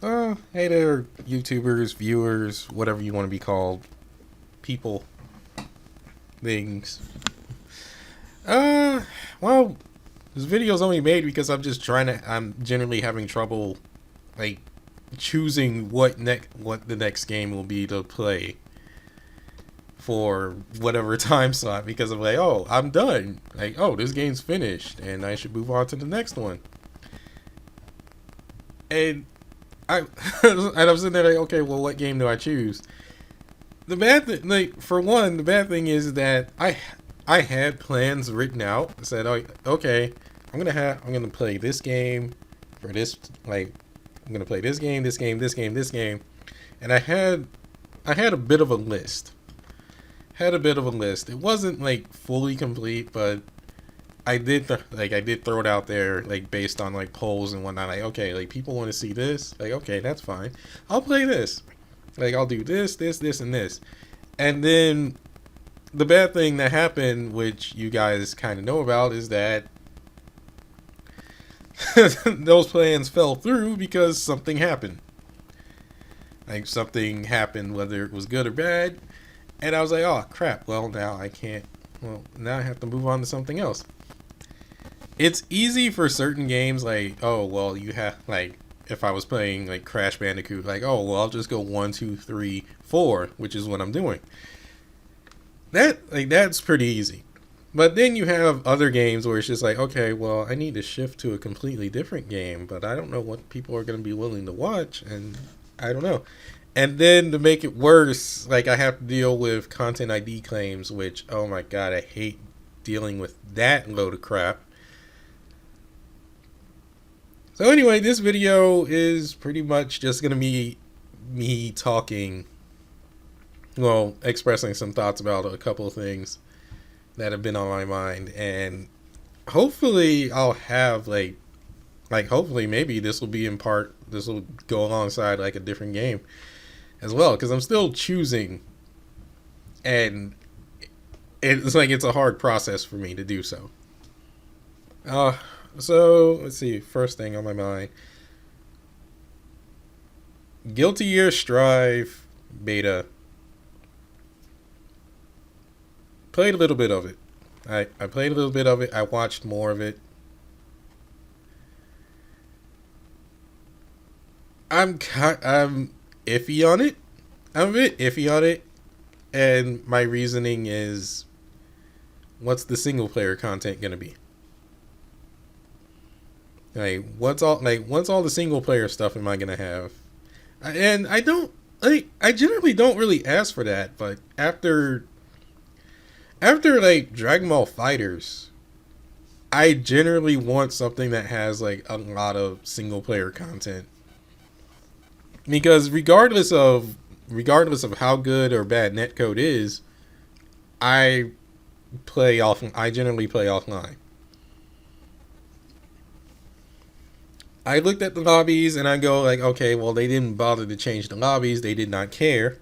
Hey there, YouTubers, viewers, whatever you want to be called, people, things. Uh, well, this video's only made because I'm generally having trouble, like, choosing what the next game will be to play for whatever time slot because I'm like, oh, I'm done. Like, oh, this game's finished and I should move on to the next one. And I, and I'm sitting there like, okay, well, what game do I choose? The bad thing, like for one, the bad thing is that I had plans written out. I said, oh, okay, I'm gonna play this game for this like I'm gonna play this game, this game, this game, this game, and I had a bit of a list. Had a bit of a list. It wasn't like fully complete, but I did throw it out there like based on like polls and whatnot. Like okay, like people want to see this. Like okay, that's fine. I'll play this. Like I'll do this, and this. And then the bad thing that happened, which you guys kind of know about, is that those plans fell through because something happened. Like something happened, whether it was good or bad. And I was like, oh crap. Well, now I can't. Well, now I have to move on to something else. It's easy for certain games, like oh well, you have like if I was playing like Crash Bandicoot, like oh well, I'll just go 1, 2, 3, 4, which is what I'm doing. That's pretty easy. But then you have other games where it's just like, okay, well, I need to shift to a completely different game, but I don't know what people are going to be willing to watch, and I don't know. And then to make it worse, like I have to deal with content ID claims, which oh my god, I hate dealing with that load of crap. So anyway, this video is pretty much just going to be me talking, well, expressing some thoughts about a couple of things that have been on my mind, and hopefully I'll have like hopefully maybe this will go alongside like a different game as well because I'm still choosing, and it's like it's a hard process for me to do so. Uh so let's see. First thing on my mind, Guilty Gear Strive beta. Played a little bit of it. I played a little bit of it. I watched more of it. I'm iffy on it. I'm a bit iffy on it, and my reasoning is, what's the single player content gonna be? What's all the single player stuff am I gonna have? And I don't I generally don't really ask for that, but after like Dragon Ball Fighters, I generally want something that has like a lot of single player content because regardless of how good or bad netcode is, I I generally play offline. I looked at the lobbies and I go like, okay, well they didn't bother to change the lobbies. They did not care.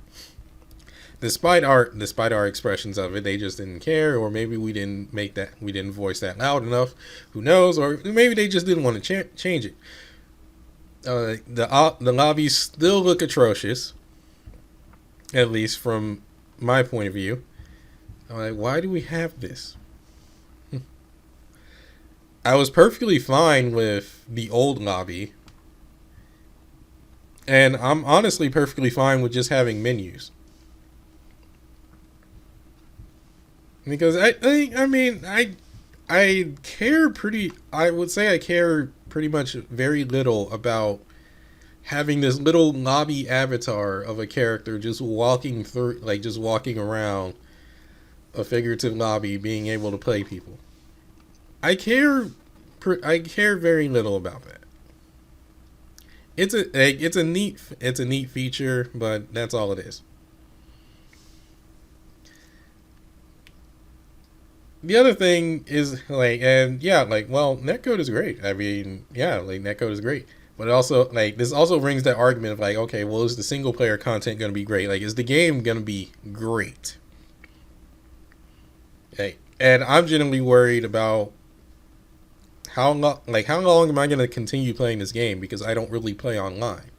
Despite our expressions of it, they just didn't care, or maybe we didn't voice that loud enough. Who knows? Or maybe they just didn't want to change it. The lobbies still look atrocious, at least from my point of view. I'm like, why do we have this? I was perfectly fine with the old lobby, and I'm honestly perfectly fine with just having menus. Because I mean I care pretty. I would say I care pretty much very little about having this little lobby avatar of a character just walking through, like just walking around a figurative lobby, being able to play people. I care. I care very little about that. It's a neat feature, but that's all it is. The other thing is like, and yeah, like, well, netcode is great. I mean, yeah, like netcode is great, but it also like this also brings that argument of like, okay, well, is the single player content going to be great? Like, is the game going to be great? Okay, and I'm genuinely worried about how long am I going to continue playing this game because I don't really play online.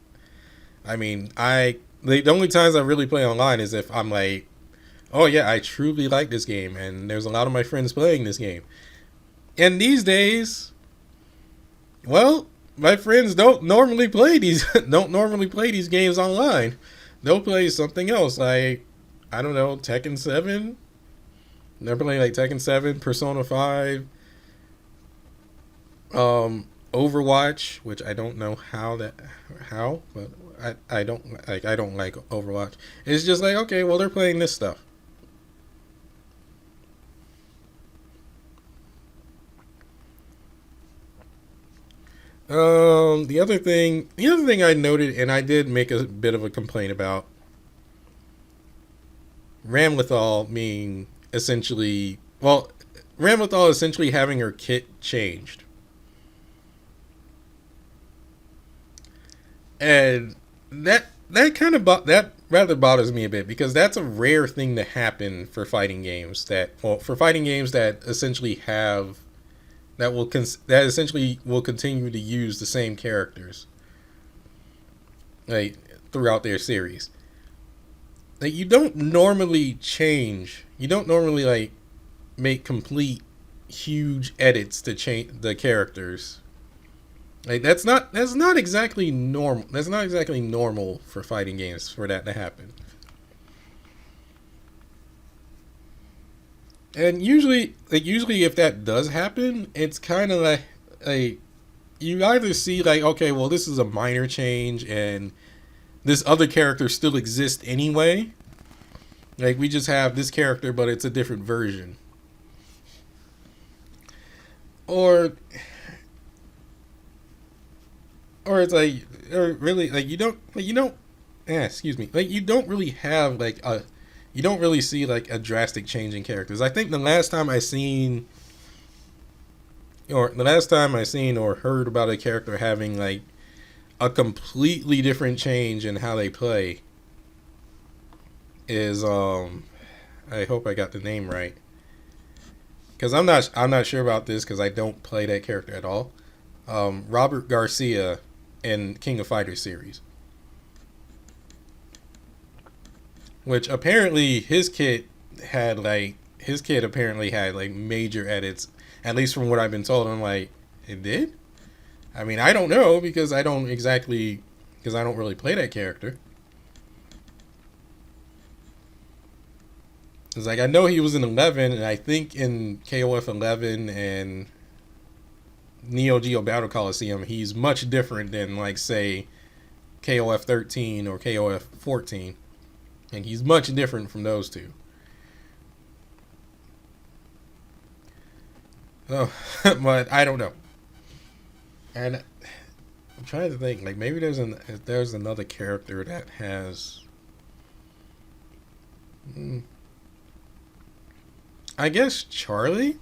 I mean, the only times I really play online is if I'm like, oh yeah, I truly like this game, and there's a lot of my friends playing this game. And these days, well, my friends don't normally play these games online. They'll play something else like, I don't know, Tekken 7. They're playing like Tekken 7, Persona 5, Overwatch, which I don't know how, but I don't like Overwatch. It's just like, okay, well, they're playing this stuff. The other thing I noted, and I did make a bit of a complaint about Ramlethal being essentially, well, Ramlethal essentially having her kit changed, and that rather bothers me a bit because that's a rare thing to happen for fighting games that essentially have that essentially will continue to use the same characters like throughout their series. Like you don't normally like make complete huge edits to change the characters. Like that's not exactly normal. That's not exactly normal for fighting games for that to happen. And usually if that does happen, it's kind of like you either see like, okay, well, this is a minor change and this other character still exists anyway. Like we just have this character, but it's a different version. Or or it's like, or really like you don't excuse me, like you don't really see like a drastic change in characters. I think the last time I seen or heard about a character having like a completely different change in how they play is I hope I got the name right because I'm not sure about this because I don't play that character at all. Robert Garcia in King of Fighters series, which apparently his kit apparently had like major edits, at least from what I've been told. I'm like, it did. I mean, I don't know because I don't really play that character. It's like I know he was in 11, and I think in KOF 11 and Neo Geo Battle Coliseum, he's much different than like say KOF 13 or KOF 14, and he's much different from those two. Oh, but I don't know. And I'm trying to think, like maybe there's another character that has. mm, I guess Charlie.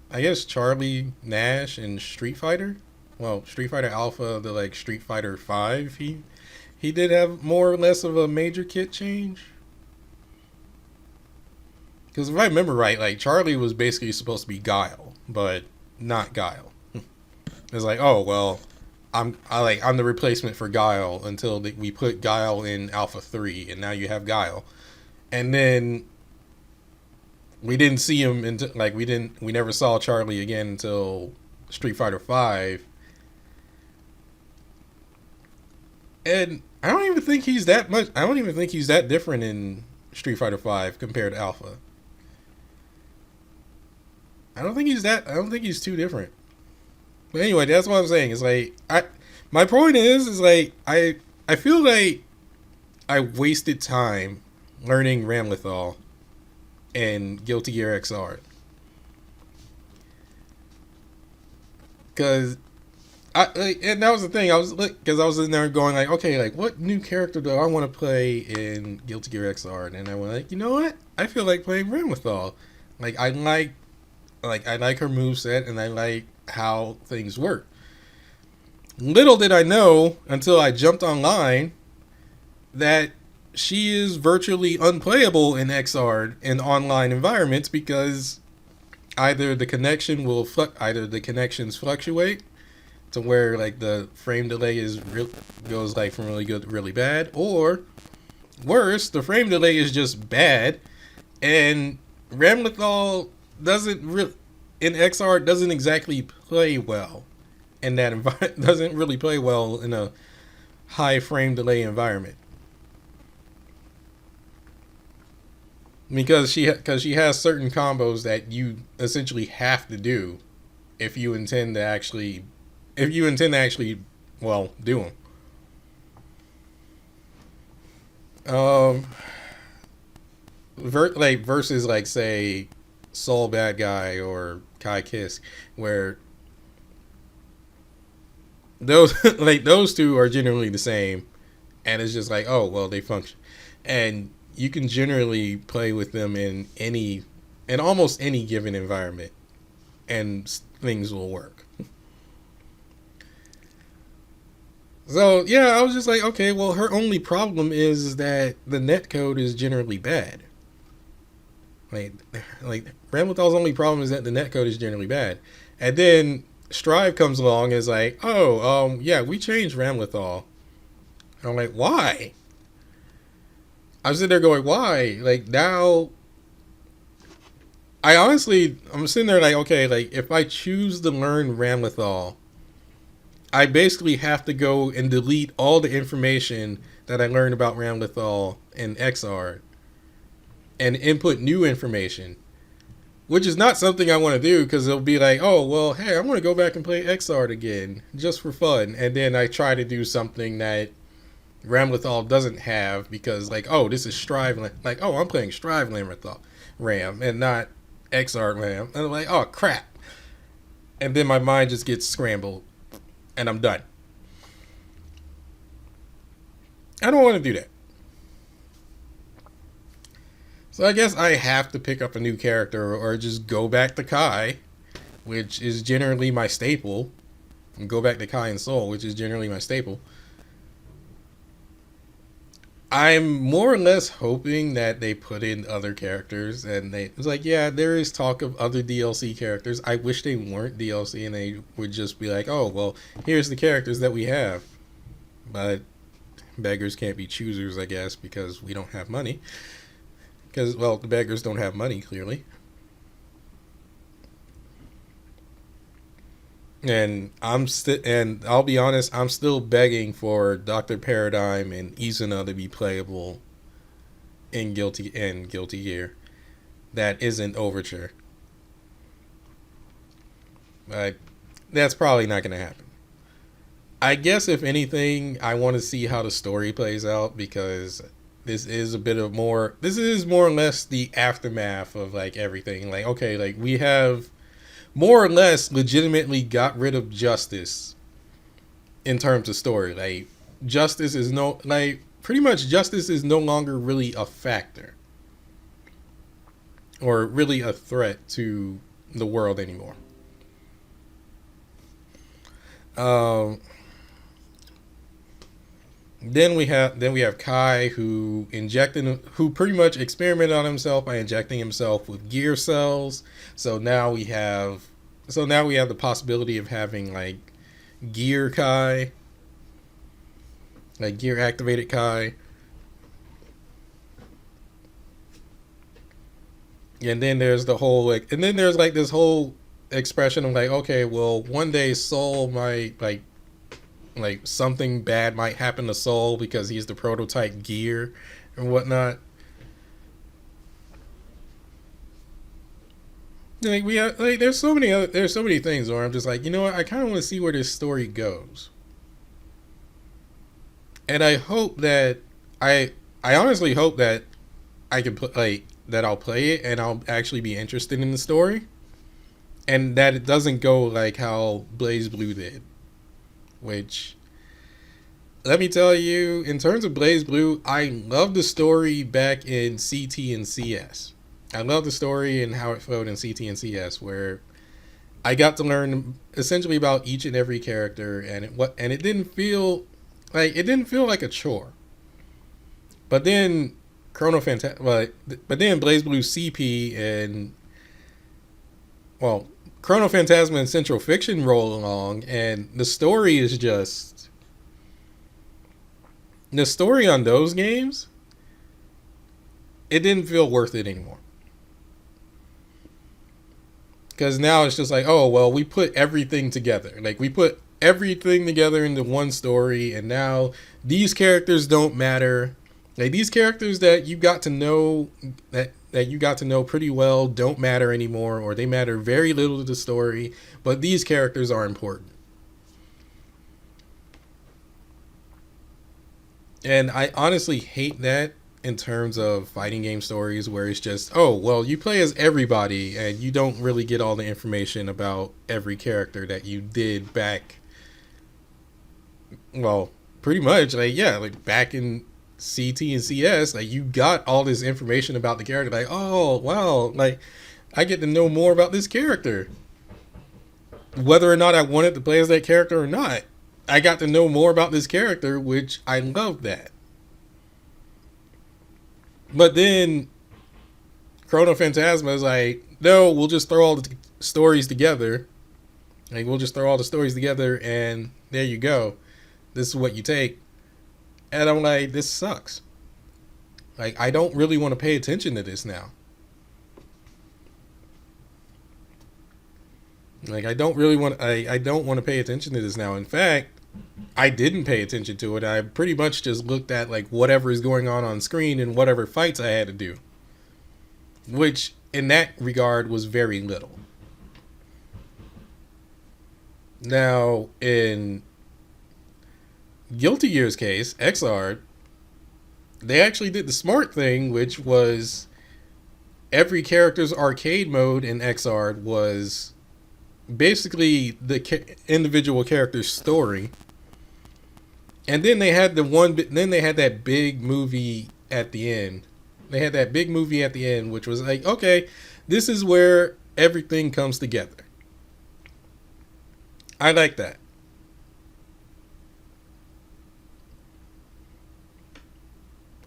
I guess Charlie Nash in Street Fighter. Well, Street Fighter Alpha, the like Street Fighter 5. He did have more or less of a major kit change. Because if I remember right, like Charlie was basically supposed to be Guile, but not Guile. It's like, oh well, I'm the replacement for Guile until we put Guile in Alpha 3, and now you have Guile. And then we didn't see him until like we never saw Charlie again until Street Fighter 5. And I don't even think he's that much. I don't even think he's that different in Street Fighter 5 compared to Alpha. I don't think he's too different. But anyway, that's what I'm saying. It's like my point is like I feel like I wasted time learning Ramlethal and Guilty Gear XR because and that was the thing. I was like, because I was in there going like, okay, like what new character do I want to play in Guilty Gear XR? And then I went like, you know what? I feel like playing Ramlethal. Like I like her moveset and I like how things work. Little did I know until I jumped online that she is virtually unplayable in XR in online environments because either the connections fluctuate to where like the frame delay goes like from really good to really bad, or worse, the frame delay is just bad, and Ramlethal doesn't really in XR doesn't exactly play well in that environment. Doesn't really play well in a high frame delay environment because she has certain combos that you essentially have to do if you intend to actually well do them. Versus like say Soul Bad Guy or Kai Kiss, where those like those two are generally the same, and it's just like, oh well, they function, and you can generally play with them in almost any given environment, and things will work. So yeah, I was just like, okay, well, her only problem is that the netcode is generally bad. Like Ramlethal's only problem is that the netcode is generally bad, and then Strive comes along and is like, oh, yeah, we changed Ramlethal. And I'm like, why? I'm sitting there going, why? Like now, I'm sitting there like, okay, like if I choose to learn Ramlethal, I basically have to go and delete all the information that I learned about Ramlethal in XR and input new information, which is not something I want to do because it'll be like, oh, well, hey, I want to go back and play XR again just for fun. And then I try to do something that Ramlethal doesn't have because, like, oh, this is Strive. Like, oh, I'm playing Strive Ram and not XR Ram. And I'm like, oh, crap. And then my mind just gets scrambled and I'm done. I don't want to do that. So I guess I have to pick up a new character or just go back to Kai, which is generally my staple. And go back to Kai and Soul, which is generally my staple. I'm more or less hoping that they put in other characters, and it's like, yeah, there is talk of other DLC characters. I wish they weren't DLC and they would just be like, oh, well, here's the characters that we have. But beggars can't be choosers, I guess, because we don't have money. Because, well, the beggars don't have money, clearly. And I'll be honest, I'm still begging for Dr. Paradigm and Izuna to be playable in Guilty Gear. That isn't Overture. But that's probably not going to happen. I guess if anything, I want to see how the story plays out because this is more or less the aftermath of like everything. Like, okay, like we have more or less legitimately got rid of Justice in terms of story. Like Justice is pretty much Justice is no longer really a factor or really a threat to the world anymore. Then we have Kai who pretty much experimented on himself by injecting himself with gear cells. So now we have the possibility of having like gear Kai, like gear activated Kai. And then there's this whole expression of like, okay, well, one day Soul might like something bad might happen to Soul because he's the prototype gear and whatnot. Like there's so many things where I'm just like, you know what, I kind of want to see where this story goes. And I hope that I honestly hope that I can that I'll play it and I'll actually be interested in the story, and that it doesn't go like how BlazBlue did. Which, let me tell you, in terms of BlazBlue, I love the story back in CT and CS. I love the story and how it flowed in CT and CS, where I got to learn essentially about each and every character, and it didn't feel like a chore. But then but then BlazBlue CP and Chrono Phantasma and Central Fiction roll along, and the story is just the story on those games. It didn't feel worth it anymore. Because now it's just like, oh, well, we put everything together. Like, we put everything together into one story, and now these characters don't matter. Like, these characters that you got to know, that you got to know pretty well, don't matter anymore, or they matter very little to the story, but these characters are important. And I honestly hate that in terms of fighting game stories where it's just, oh, well, you play as everybody and you don't really get all the information about every character that you did back, well, pretty much, like, yeah, like back in CT and CS, like, you got all this information about the character, like, oh, wow, like, I get to know more about this character. Whether or not I wanted to play as that character or not, I got to know more about this character, which I love that. But then Chrono Phantasma is like, no, we'll just throw all the stories together. Like, we'll just throw all the stories together and there you go. This is what you take. And I'm like, this sucks. Like, I don't really want to pay attention to this now. Like, I don't want to pay attention to this now. In fact, I didn't pay attention to it. I pretty much just looked at like whatever is going on screen and whatever fights I had to do, which in that regard was very little. Now, in Guilty Gear's case, Xrd, they actually did the smart thing, which was every character's arcade mode in Xrd was basically the individual character's story. And then they had that big movie at the end. They had that big movie at the end, which was like, okay, this is where everything comes together. I like that.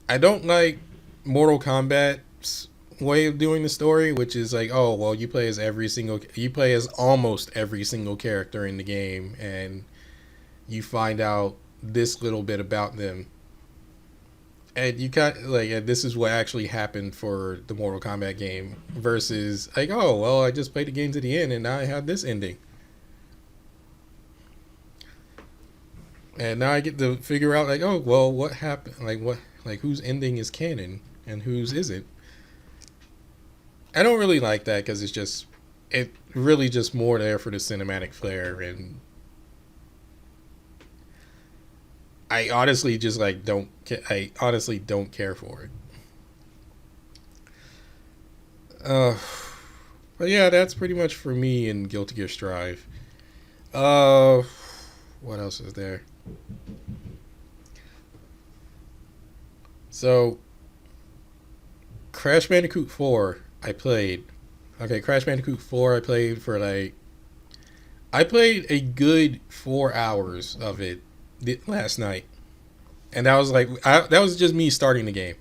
I don't like Mortal Kombat's way of doing the story, which is like, oh, well, you play as almost every single character in the game, and you find out this little bit about them, and you got like, and this is what actually happened for the Mortal Kombat game, versus like, oh, well, I just played the game to the end and now I have this ending, and now I get to figure out like, oh, well, what happened, like whose ending is canon and whose isn't. I don't really like that because it really just more there for the cinematic flair, and I honestly just like I honestly don't care for it. But yeah, that's pretty much for me in Guilty Gear Strive. Uh, what else is there? So, Crash Bandicoot 4, I played. Okay, Crash Bandicoot 4, I played for like, I played a good 4 hours of it last night, and that was like, that was just me starting the game.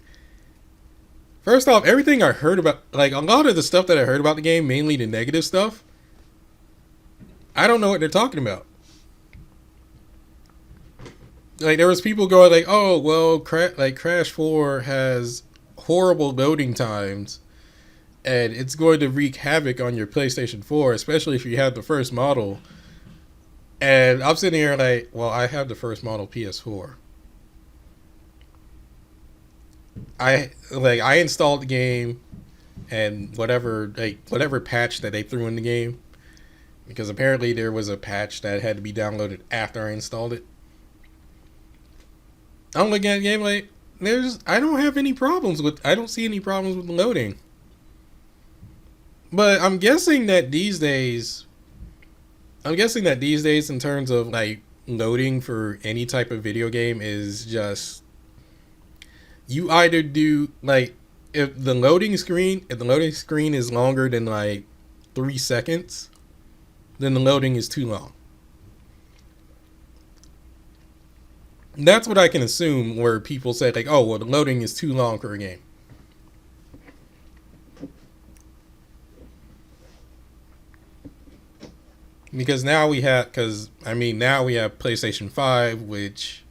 First off, everything I heard about, like a lot of the stuff that I heard about the game, mainly the negative stuff, I don't know what they're talking about. Like, there was people going like, oh, well, Crash 4 has horrible loading times, and it's going to wreak havoc on your PlayStation 4, especially if you have the first model. And I'm sitting here like, well, I have the first model PS4. I installed the game, and whatever patch that they threw in the game, because apparently there was a patch that had to be downloaded after I installed it. I'm looking at the game like, I don't see any problems with loading. But I'm guessing that these days, in terms of like loading for any type of video game, is just, you either do like, if the loading screen is longer than like 3 seconds, then the loading is too long. That's what I can assume, where people say like, oh, well, the loading is too long for a game. because now we have, because I mean, now we have PlayStation 5, which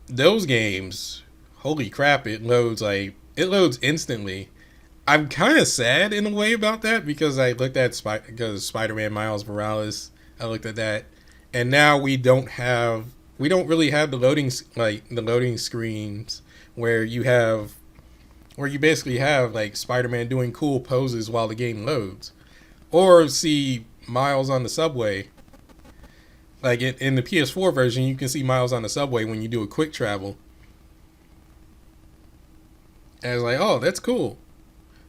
those games, holy crap, it loads instantly. I'm kind of sad in a way about that because I looked at because Spider-Man Miles Morales. I looked at that, and now we don't really have the loading screens where you basically have like Spider-Man doing cool poses while the game loads, or see Miles on the subway. Like in the PS4 version, you can see Miles on the subway when you do a quick travel, and it's like, oh, that's cool.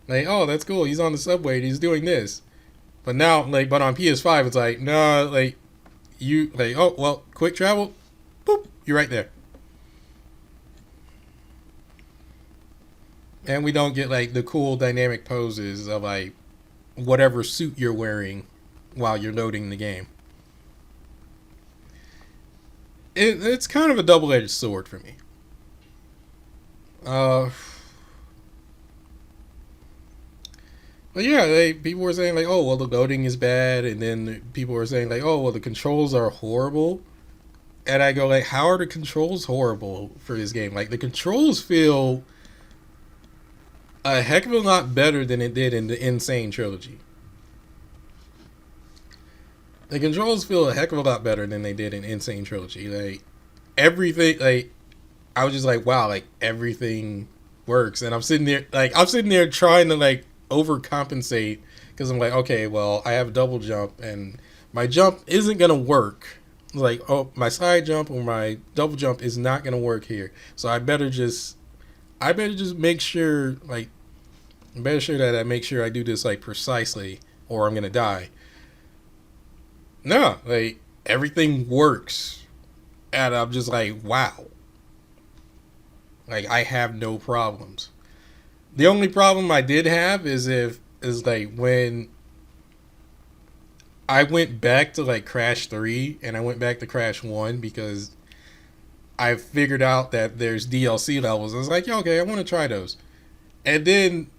Like, oh, that's cool. He's on the subway. And he's doing this. But now, but on PS5, it's like, no, oh, well, quick travel, boop, you're right there. And we don't get like the cool dynamic poses of like whatever suit you're wearing while you're loading the game. It's kind of a double-edged sword for me. Uh, but yeah, people were saying like, oh, well, the loading is bad, and then people were saying like, oh, well, the controls are horrible. And I go like, how are the controls horrible for this game? Like the controls feel a heck of a lot better than it did in the Insane trilogy. The controls feel a heck of a lot better than they did in Insane trilogy. Like everything, like I was just like, wow, like everything works. And I'm sitting there trying to like overcompensate because I'm like, okay, well, I have a double jump and my jump isn't gonna work. Like, oh, my side jump or my double jump is not gonna work here. So I better just make sure, like, better sure that I make sure I do this like precisely, or I'm gonna die. No, like everything works, and I'm just like, wow. Like I have no problems. The only problem I did have is like when I went back to like Crash 3 and I went back to Crash 1 because I figured out that there's DLC levels. I was like, yeah, okay, I want to try those. And then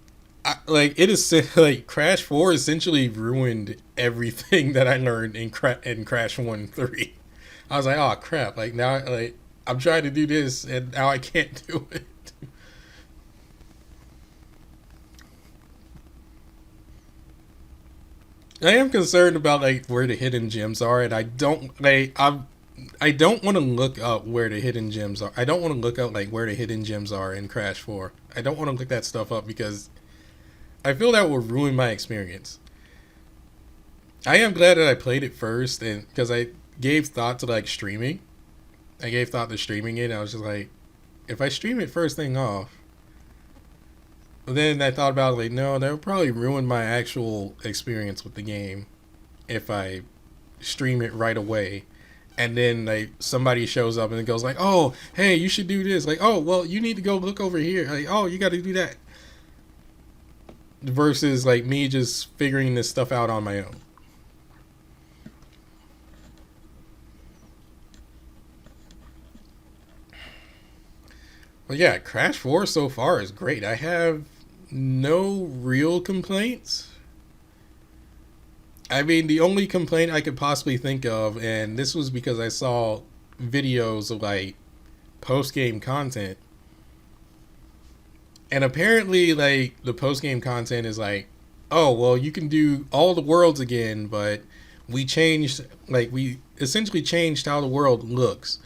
like it is like Crash 4 essentially ruined everything that I learned in Crash 1 3. I was like, oh crap, like now like I'm trying to do this and now I can't do it. I am concerned about like where the hidden gems are, and I don't want to look up where the hidden gems are. I don't want to look up like where the hidden gems are in Crash 4. I don't want to look that stuff up because I feel that will ruin my experience. I am glad that I played it first, and because I gave thought to like streaming. I gave thought to streaming it. And I was just like, if I stream it first thing off, but then I thought about it, like, no, that would probably ruin my actual experience with the game if I stream it right away. And then like somebody shows up and it goes like, oh, hey, you should do this. Like, oh, well, you need to go look over here. Like, oh, you got to do that. Versus like me just figuring this stuff out on my own. But yeah, Crash 4 so far is great. I have no real complaints. I mean, the only complaint I could possibly think of, and this was because I saw videos of like post game content, and apparently, like the post game content is like, oh, well, you can do all the worlds again, but we essentially changed how the world looks,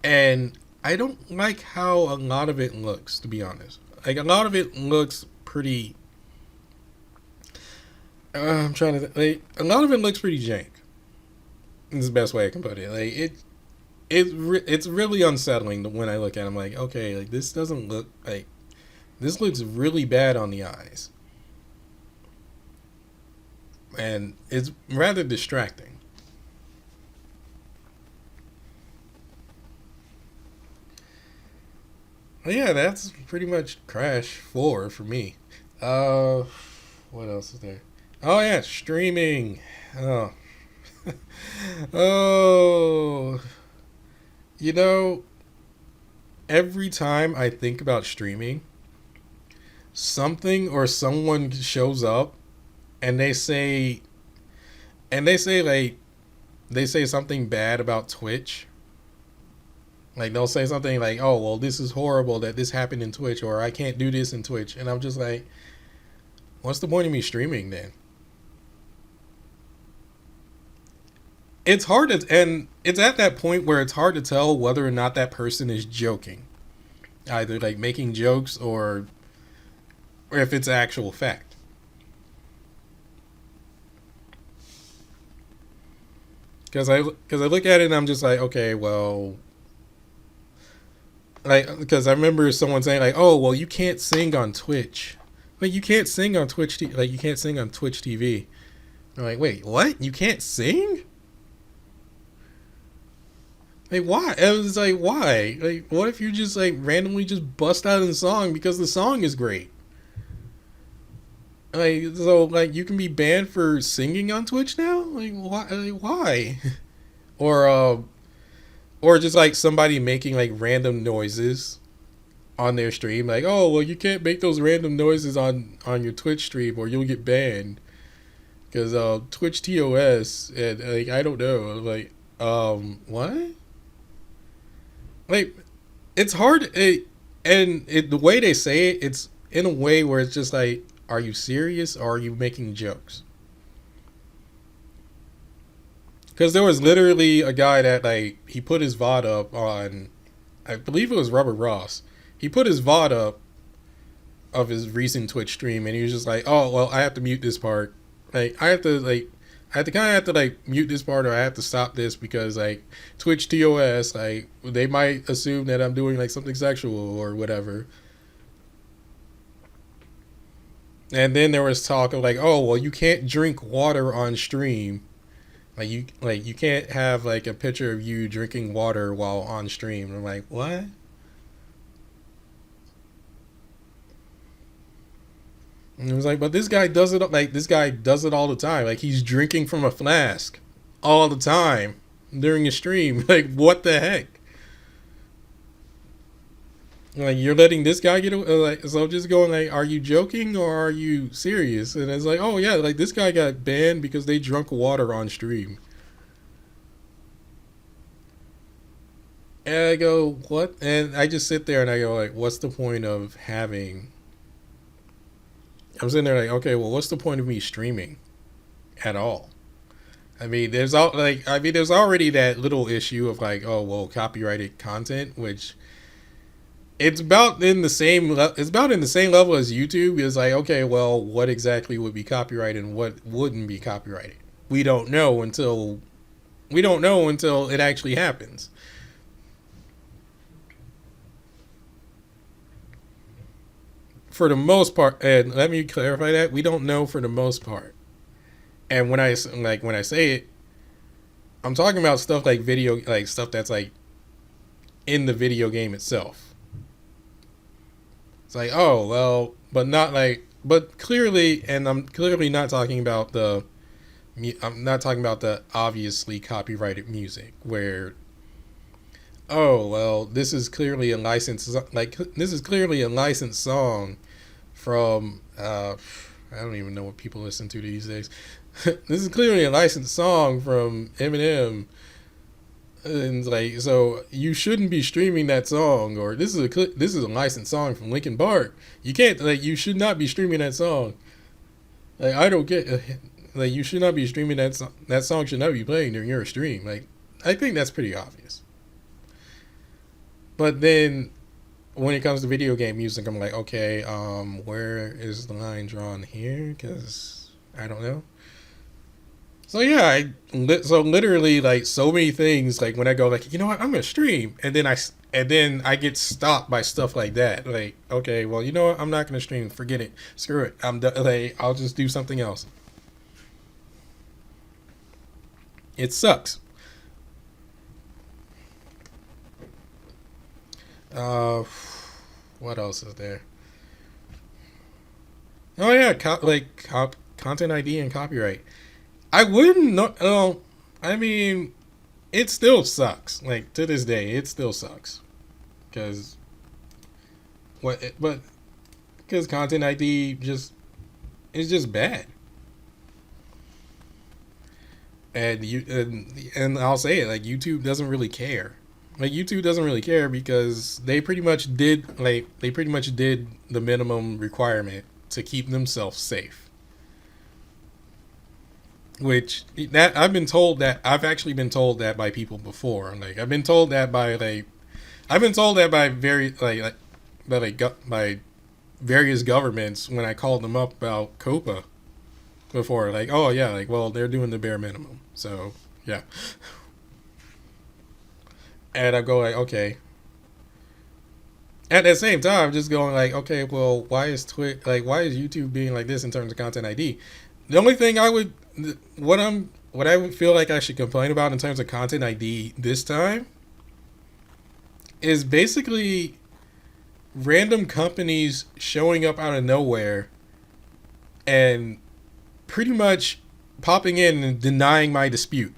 and I don't like how a lot of it looks, to be honest. Like a lot of it looks pretty. I'm trying to like a lot of it looks pretty jank. Is the best way I can put it. Like it's really unsettling when I look at it. I'm like, okay, like this doesn't look like this looks really bad on the eyes, and it's rather distracting. But yeah, that's pretty much Crash 4 for me. Uh, what else is there? Oh yeah, streaming. Oh, oh. You know, every time I think about streaming, something or someone shows up and they say, and they say something bad about Twitch. Like they'll say something like, "Oh, well, this is horrible that this happened in Twitch," or "I can't do this in Twitch," and I'm just like, "What's the point of me streaming then?" It's hard to, and it's at that point where it's hard to tell whether or not that person is joking, either like making jokes or if it's actual fact. Because I look at it and I'm just like, okay, well, like because I remember someone saying like, oh, well, you can't sing on Twitch. Like you can't sing on like you can't sing on Twitch TV. I'm like, wait, what? You can't sing? Like why? I was like, why? Like, what if you just like randomly just bust out in a song because the song is great? Like so, like you can be banned for singing on Twitch now? Like why? Like, why? or or just like somebody making like random noises on their stream, like, oh, well, you can't make those random noises on your Twitch stream or you'll get banned because Twitch TOS and like I don't know, like what? Like it's hard, the way they say it, it's in a way where it's just like, are you serious or are you making jokes? Because there was literally a guy that like he put his VOD up on, I believe it was Rubber Ross. He put his VOD up of his recent Twitch stream, and he was just like, "Oh well, I have to mute this part. Like I have to kind of have to like mute this part, or I have to stop this because like Twitch TOS, like they might assume that I'm doing like something sexual or whatever." And then there was talk of like, "Oh well, you can't drink water on stream." Like you can't have like a picture of you drinking water while on stream. And I'm like, what? And it was like, but this guy does it all the time. Like he's drinking from a flask all the time during a stream. Like what the heck? Like you're letting this guy get away? Like so I'm just going like, are you joking or are you serious? And it's like, oh yeah, like this guy got banned because they drunk water on stream. And I go, what? And I just sit there and I go, like, what's the point of having. I'm sitting there like, okay, well, what's the point of me streaming at all? I mean, there's already that little issue of like, oh, well, copyrighted content, which it's about in the same level as YouTube. It's like, okay, well, what exactly would be copyrighted and what wouldn't be copyrighted? We don't know until it actually happens. For the most part, and let me clarify that, we don't know for the most part. And when I say it, I'm talking about stuff like video, like stuff that's like in the video game itself. It's like, oh well, but not like, but clearly, and I'm clearly not talking about I'm not talking about the obviously copyrighted music where, oh well, this is clearly a licensed song from I don't even know what people listen to these days. This is clearly a licensed song from Eminem, and like so you shouldn't be streaming that song, or this is a licensed song from Linkin Park. You can't like you should not be streaming that song. Like I don't get like you should not be streaming that song. That song should not be playing during your stream. Like I think that's pretty obvious. But then when it comes to video game music, I'm like, okay, where is the line drawn here? Because I don't know. So yeah, so literally like so many things. Like when I go like, you know what, I'm gonna stream, and then I get stopped by stuff like that. Like, okay, well, you know what, I'm not gonna stream. Forget it. Screw it. I'm done. Like, I'll just do something else. It sucks. Uh, what else is there? Oh yeah, content ID and copyright. I wouldn't know. I mean, it still sucks. Like to this day, it still sucks. Because but because content ID just is just bad. And I'll say it, like, YouTube doesn't really care. Like, YouTube doesn't really care because they pretty much did the minimum requirement to keep themselves safe. Which that I've actually been told that by people before. Like, I've been told that by by various governments when I called them up about COPA before. Like, oh yeah, like, well, they're doing the bare minimum, so yeah. And I go like, okay. At the same time, just going like, okay, well, why is YouTube being like this in terms of content ID? The only thing what I would feel like I should complain about in terms of content ID this time is basically random companies showing up out of nowhere and pretty much popping in and denying my dispute.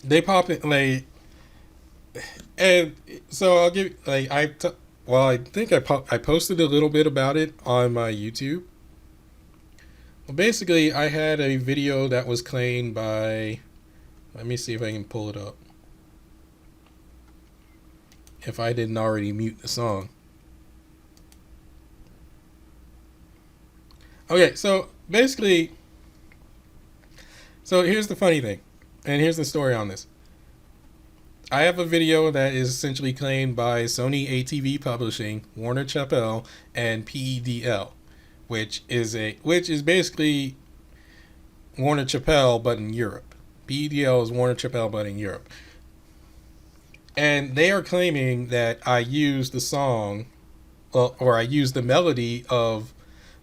They pop in like, and so I'll give like I think I posted a little bit about it on my YouTube. Well, basically, I had a video that was claimed by. Let me see if I can pull it up. If I didn't already mute the song. Okay, so basically, so here's the funny thing, and here's the story on this. I have a video that is essentially claimed by Sony ATV Publishing, Warner Chappell, and PEDL, which is basically Warner Chappell but in Europe. PEDL is Warner Chappell but in Europe. And they are claiming that I used the song, or I used the melody of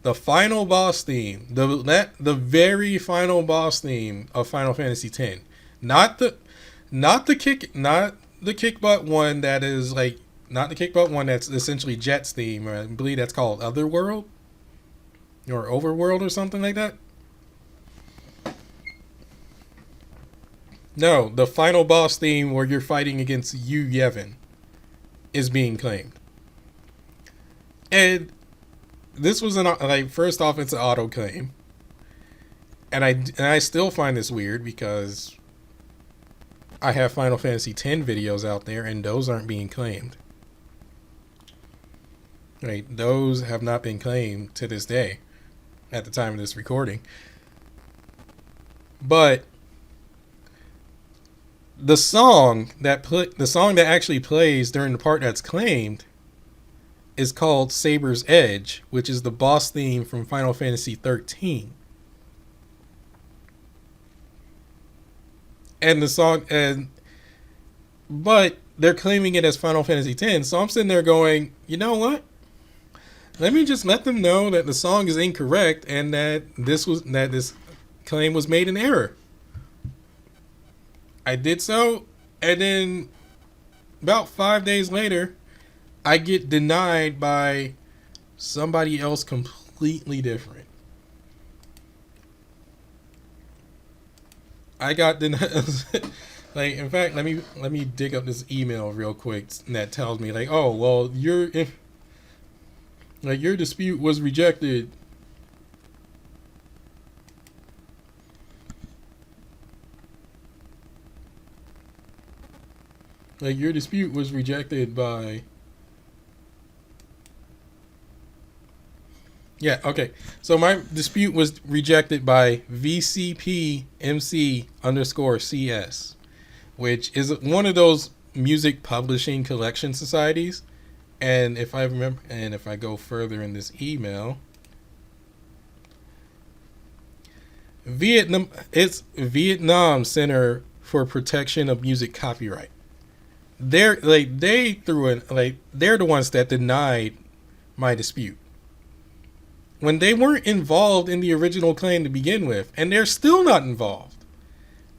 the final boss theme, the very final boss theme of Final Fantasy X, not the kick butt one that is like, not the kick butt one that's essentially Jet's theme, or I believe that's called Otherworld or Overworld or something like that. No, the final boss theme where you're fighting against Yu Yevon is being claimed. And this was first off, it's an auto claim. And I still find this weird because I have Final Fantasy X videos out there and those aren't being claimed. Right, those have not been claimed to this day at the time of this recording. But the song that actually plays during the part that's claimed is called Saber's Edge, which is the boss theme from Final Fantasy 13. And the song but they're claiming it as Final Fantasy X. So I'm sitting there going, you know what? Let me just let them know that the song is incorrect and that this claim was made in error. I did so, and then about 5 days later, I get denied by somebody else completely different. I got denied. Like, in fact, let me dig up this email real quick that tells me like, oh well, your dispute was rejected. Like, your dispute was rejected by. Yeah, okay. So my dispute was rejected by VCPMC_CS, which is one of those music publishing collection societies. And if I remember, and if I go further in this email, it's Vietnam Center for Protection of Music Copyright. They're the ones that denied my dispute when they weren't involved in the original claim to begin with, and they're still not involved.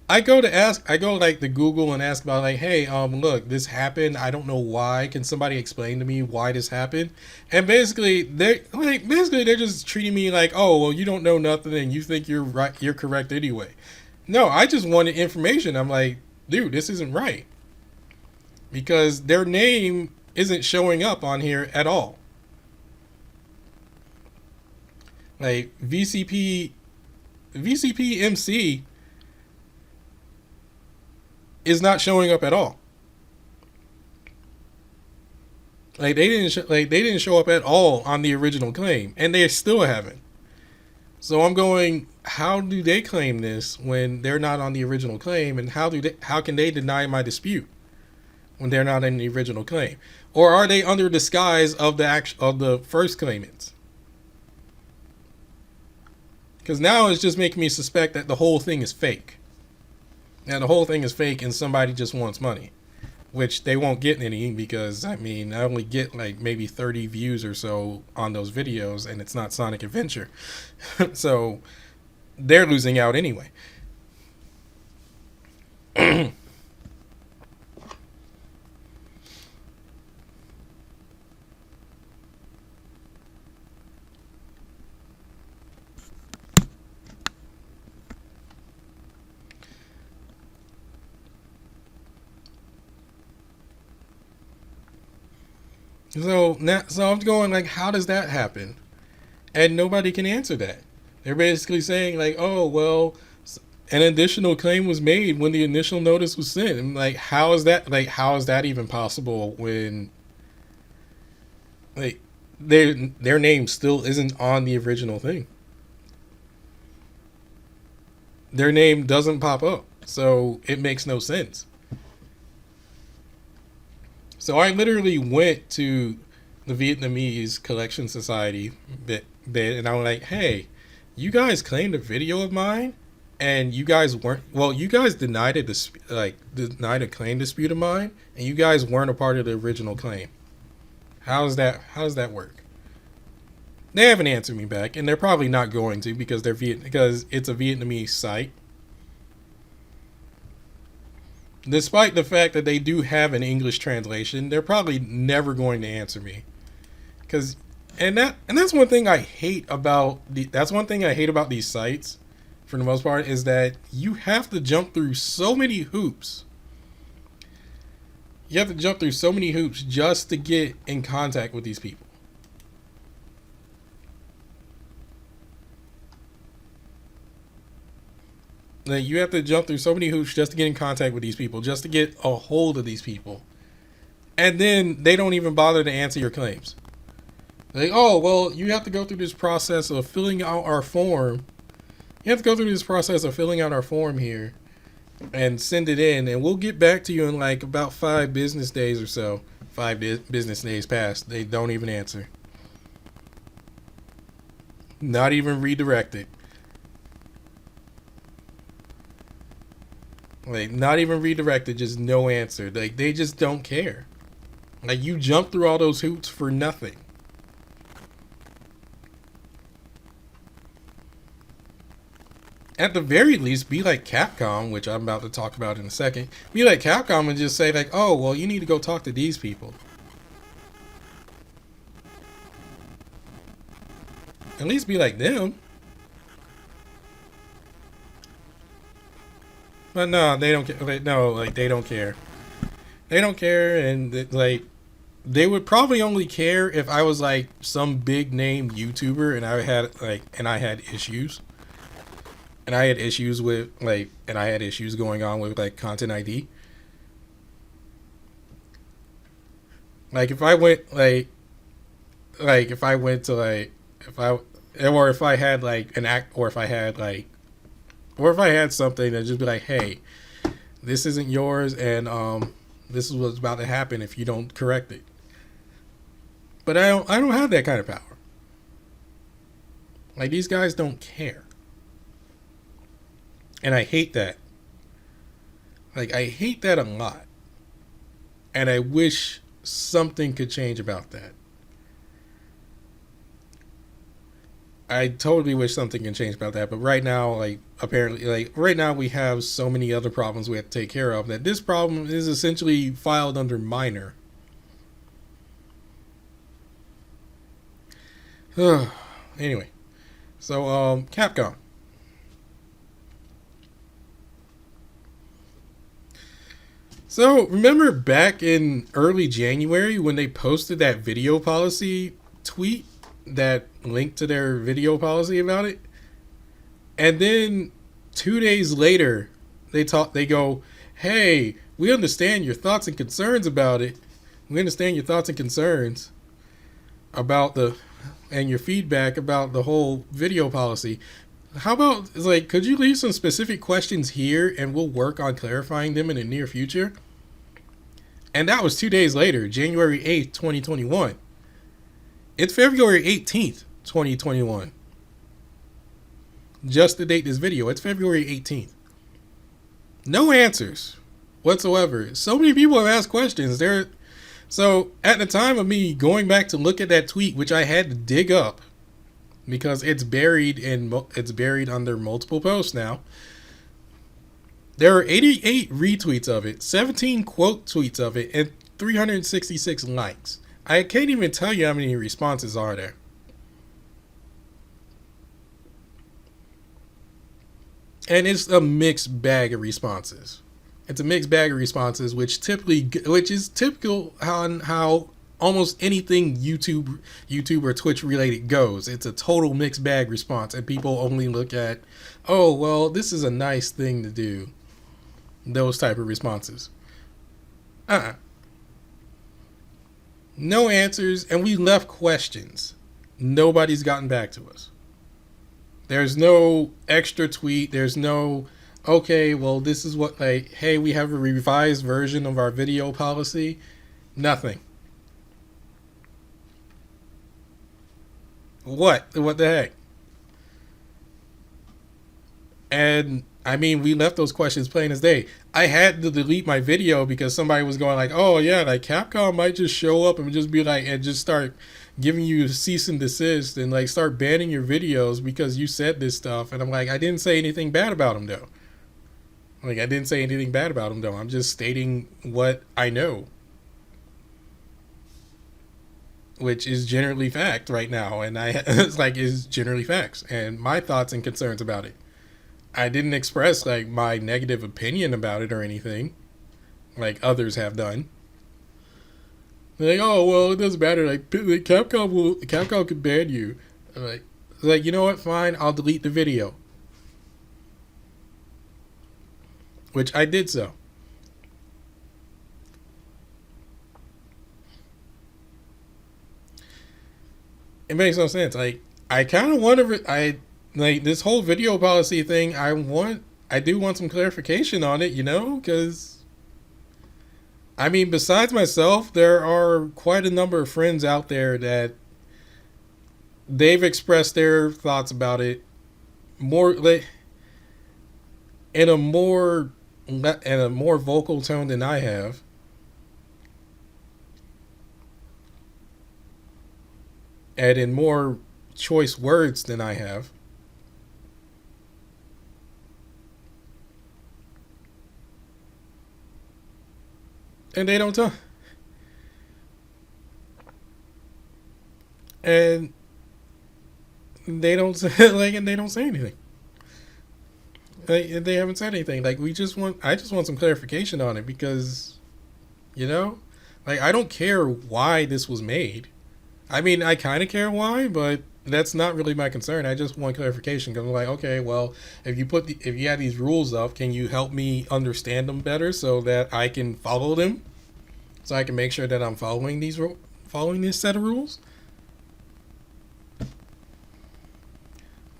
I go to Google and ask about like, hey, look, this happened. I don't know why. Can somebody explain to me why this happened? And basically they're just treating me like, oh, well, you don't know nothing and you think you're right, you're correct anyway. No, I just wanted information. I'm like, dude, this isn't right. Because their name isn't showing up on here at all. Like, VCP VCP MC is not showing up at all. Like they didn't show up at all on the original claim, and they still haven't. So I'm going, how do they claim this when they're not on the original claim, and how can they deny my dispute when they're not in the original claim? Or are they under disguise of the first claimants? Because now it's just making me suspect that the whole thing is fake. And the whole thing is fake and somebody just wants money. Which they won't get any because, I mean, I only get like maybe 30 views or so on those videos and it's not Sonic Adventure. So they're losing out anyway. So I'm going like, how does that happen? And nobody can answer that. They're basically saying like, oh, well, an additional claim was made when the initial notice was sent. And like, how is that even possible when like their name still isn't on the original thing? Their name doesn't pop up. So it makes no sense. So I literally went to the Vietnamese Collection Society bit, and I was like, hey, you guys claimed a video of mine, and you guys weren't, well, you guys denied a claim dispute of mine, and you guys weren't a part of the original claim. How does that work? They haven't answered me back, and they're probably not going to because because it's a Vietnamese site. Despite the fact that they do have an English translation, they're probably never going to answer me. That's one thing I hate about these sites, for the most part, is that you have to jump through so many hoops. You have to jump through so many hoops just to get in contact with these people. Like, you have to jump through so many hoops just to get in contact with these people, just to get a hold of these people. And then they don't even bother to answer your claims. Like, oh, well, you have to go through this process of filling out our form. You have to go through this process of filling out our form here and send it in, and we'll get back to you in like about 5 business days or so. 5 business days pass. They don't even answer. Not even redirected. Like, not even redirected, just no answer. Like, they just don't care. Like, you jump through all those hoops for nothing. At the very least, be like Capcom, which I'm about to talk about in a second. Be like Capcom and just say like, oh, well, you need to go talk to these people. At least be like them. But no, they don't care. They don't care. They don't care, and like, they would probably only care if I was like some big name YouTuber and I had issues. And I had issues going on with like Content ID. Like, if I went if I had like an act, or if I had something that just be like, hey, this isn't yours, and this is what's about to happen if you don't correct it. But I don't have that kind of power. Like, these guys don't care. And I hate that. Like, I hate that a lot. And I wish something could change about that. I totally wish something can change about that, but right now, right now we have so many other problems we have to take care of that this problem is essentially filed under minor. Anyway, so Capcom. So remember back in early January when they posted that video policy tweet that linked to their video policy about it? And then 2 days later, they go, "Hey, we understand your thoughts and concerns about it. We understand your thoughts and concerns about the and your feedback about the whole video policy. How about, like, could you leave some specific questions here and we'll work on clarifying them in the near future?" And that was 2 days later, January 8th, 2021. It's February 18th, 2021. Just to date this video, it's February 18th. No answers whatsoever. So many people have asked questions. So at the time of me going back to look at that tweet, which I had to dig up because it's buried under multiple posts now. There are 88 retweets of it, 17 quote tweets of it, and 366 likes. I can't even tell you how many responses are there. And it's a mixed bag of responses. It's a mixed bag of responses, which is typical on how almost anything YouTube or Twitch related goes. It's a total mixed bag response, and people only look at, oh, well, this is a nice thing to do. Those type of responses. No answers, and we left questions. Nobody's gotten back to us. There's no extra tweet. There's no, okay, well, this is what, like, hey, we have a revised version of our video policy. Nothing. What the heck? And I mean, we left those questions plain as day. I had to delete my video because somebody was going like, oh yeah, like Capcom might just show up and just be like, and just start giving you cease and desist and like start banning your videos because you said this stuff. And I'm like, I didn't say anything bad about them though. I'm just stating what I know, which is generally fact right now. And it's like, is generally facts and my thoughts and concerns about it. I didn't express like my negative opinion about it or anything like others have done. They're like, oh, well, it doesn't matter. Like, Capcom could ban you. I'm like, you know what? Fine. I'll delete the video. Which I did so. It makes no sense. Like, I kind of wonder like this whole video policy thing, I do want some clarification on it, because I mean, besides myself, there are quite a number of friends out there that they've expressed their thoughts about it more like in a more vocal tone than I have. And in more choice words than I have. And they don't talk. And they don't say and they don't say anything. They haven't said anything. Like I just want some clarification on it because, I don't care why this was made. I mean, I kind of care why, but that's not really my concern. I just want clarification because I'm like, okay, well, if you have these rules up, can you help me understand them better so that I can follow them, so I can make sure that I'm following this set of rules?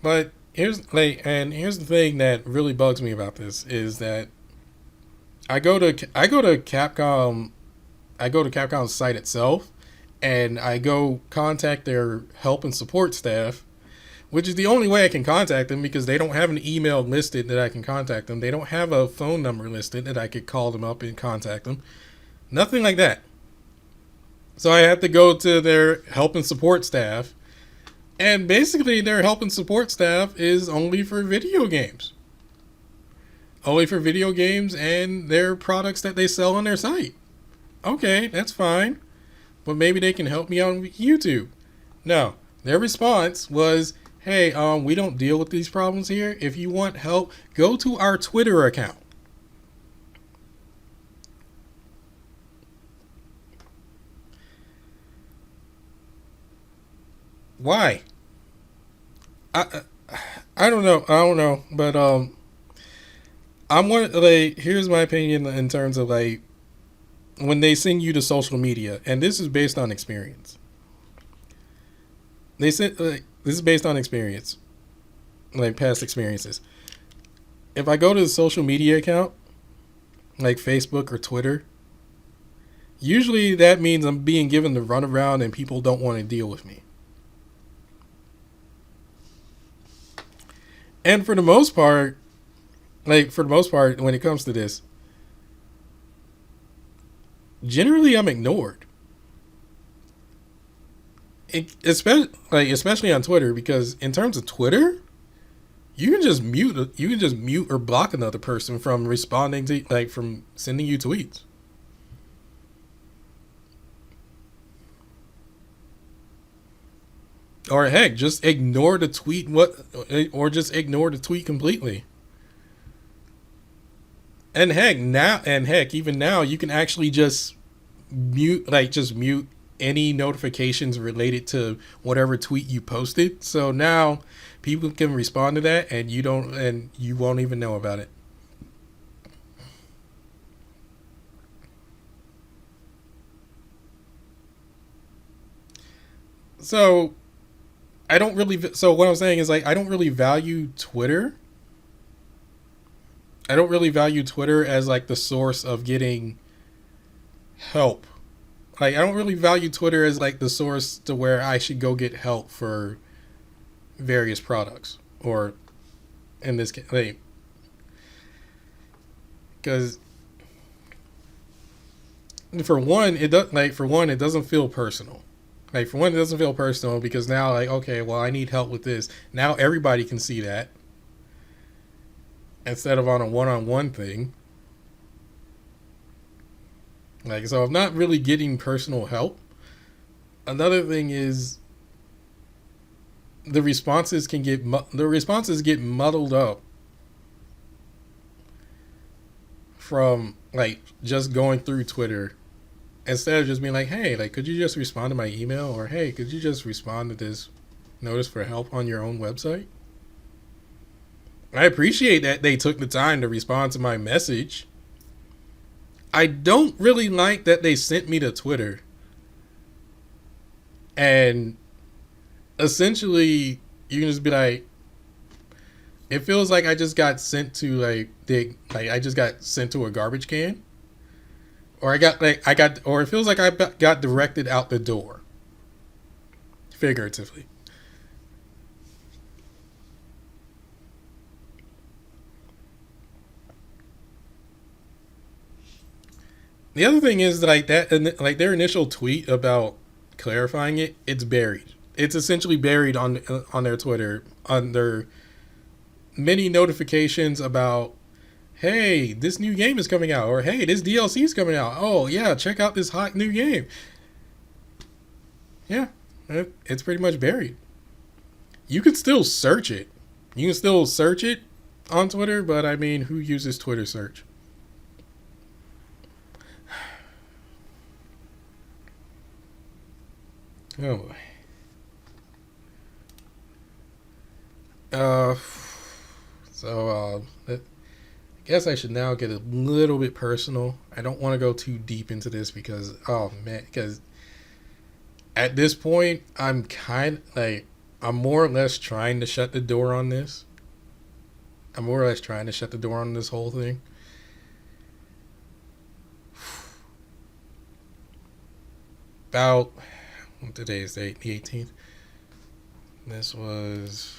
But here's the thing that really bugs me about this is that I go to Capcom's site itself, and I go contact their help and support staff, which is the only way I can contact them because they don't have an email listed that I can contact them. They don't have a phone number listed that I could call them up and contact them. Nothing like that. So I have to go to their help and support staff, and basically their help and support staff is only for video games. Only for video games and their products that they sell on their site. Okay, that's fine. But maybe they can help me on YouTube. No, their response was, hey, we don't deal with these problems here. If you want help, go to our Twitter account. Why? I I don't know, but I'm one like here's my opinion in terms of like when they send you to social media, and this is based on experience. They said this is based on experience, like past experiences. If I go to the social media account, like Facebook or Twitter, usually that means I'm being given the runaround and people don't want to deal with me. And for the most part, when it comes to this, generally I'm ignored. Especially on Twitter, because in terms of Twitter, you can just mute or block another person from responding to from sending you tweets. Or heck, just ignore the tweet or just ignore the tweet completely. And heck, even now you can actually just mute any notifications related to whatever tweet you posted. So now people can respond to that and you won't even know about it. So so what I'm saying is like I don't really value Twitter. I don't really value Twitter as like the source of getting help. Like I don't really value Twitter as like the source to where I should go get help for various products or in this case, because for one it doesn't feel personal. Like for one, it doesn't feel personal because now like okay, well I need help with this. Now everybody can see that instead of on a one-on-one thing. Like so, I'm not really getting personal help. Another thing is the responses get muddled up from like just going through Twitter instead of just being like, hey, like could you just respond to my email, or hey, could you just respond to this notice for help on your own website? I appreciate that they took the time to respond to my message. I don't really like that they sent me to Twitter and essentially you can just be like, it feels like I just got sent to I just got sent to a garbage can, or or it feels like I got directed out the door, figuratively. The other thing is like their initial tweet about clarifying it's buried. It's essentially buried on their Twitter under many notifications about, hey, this new game is coming out, or hey, this DLC is coming out. Oh yeah, check out this hot new game. Yeah, it's pretty much buried. You can still search it. You can still search it on Twitter, but I mean, who uses Twitter search? Oh, uh, I guess I should now get a little bit personal. I don't want to go too deep into this because, oh man, because at this point, I'm more or less trying to shut the door on this. I'm more or less trying to shut the door on this whole thing. About today's date, the 18th. This was,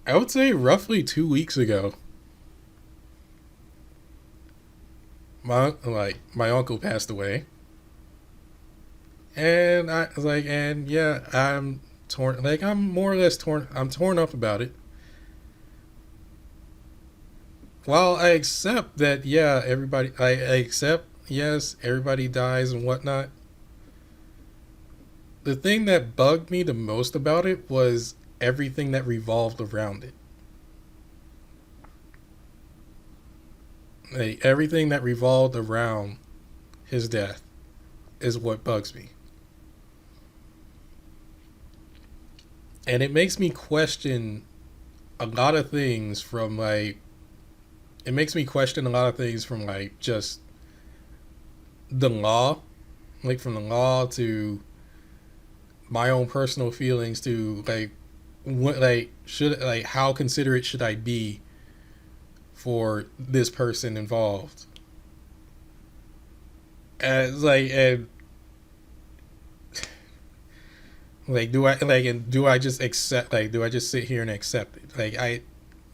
I would say, roughly 2 weeks ago. My uncle passed away, and I was like, and yeah, I'm torn. Like I'm more or less torn. I'm torn up about it. While I accept that, yeah, I accept, yes, everybody dies and whatnot. The thing that bugged me the most about it was everything that revolved around it. Like, everything that revolved around his death is what bugs me. And it makes me question a lot of things from like it makes me question a lot of things from like just the law, like from the law to my own personal feelings to like what like should like how considerate should I be for this person involved. As like and like do I like and do I just accept like do I just sit here and accept it? Like I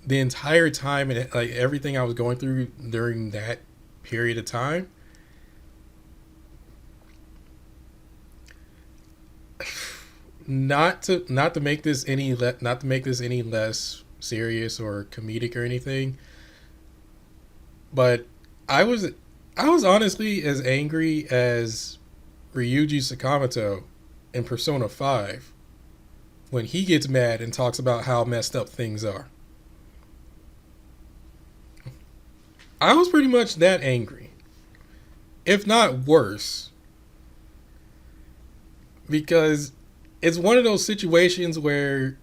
the entire time and like everything I was going through during that period of time, not to make this not to make this any less serious or comedic or anything, but I was I was honestly as angry as Ryuji Sakamoto in Persona 5 when he gets mad and talks about how messed up things are. I was pretty much that angry, if not worse, because it's one of those situations where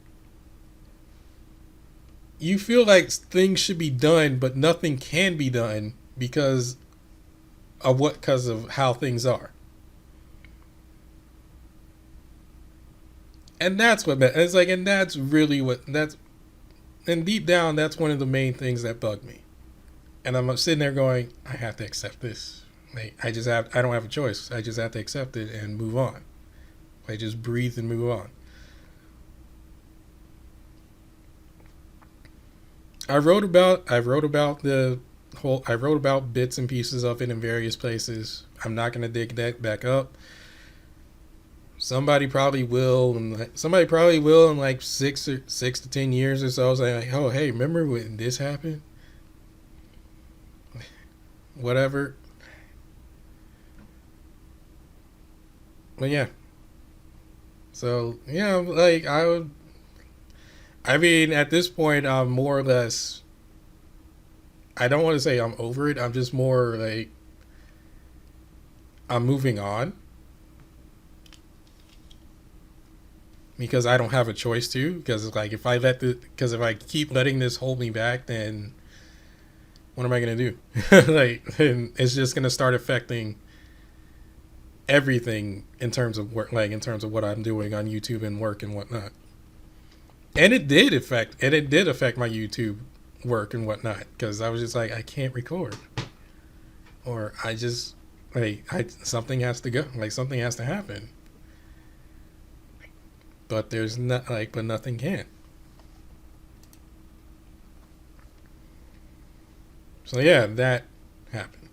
you feel like things should be done, but nothing can be done because of how things are. And that's what it's like, and that's really what that's and deep down that's one of the main things that bug me. And I'm sitting there going, I have to accept this. Like, I don't have a choice. I just have to accept it and move on. Like, just breathe and move on. I wrote about bits and pieces of it in various places. I'm not gonna dig that back up. Somebody probably will in like 6 to 10 years or so. Say like, oh hey, remember when this happened? Whatever. But yeah. So yeah, like I would. I mean, at this point, I'm more or less. I don't want to say I'm over it. I'm just more like I'm moving on because I don't have a choice to. Because like because if I keep letting this hold me back, then what am I gonna do? Like, and it's just gonna start affecting everything in terms of work, like in terms of what I'm doing on YouTube and work and whatnot. And it did affect my YouTube work and whatnot because I was just like I can't record, or I just like I something has to go, like something has to happen. But there's not like, but nothing can. So yeah, that happened.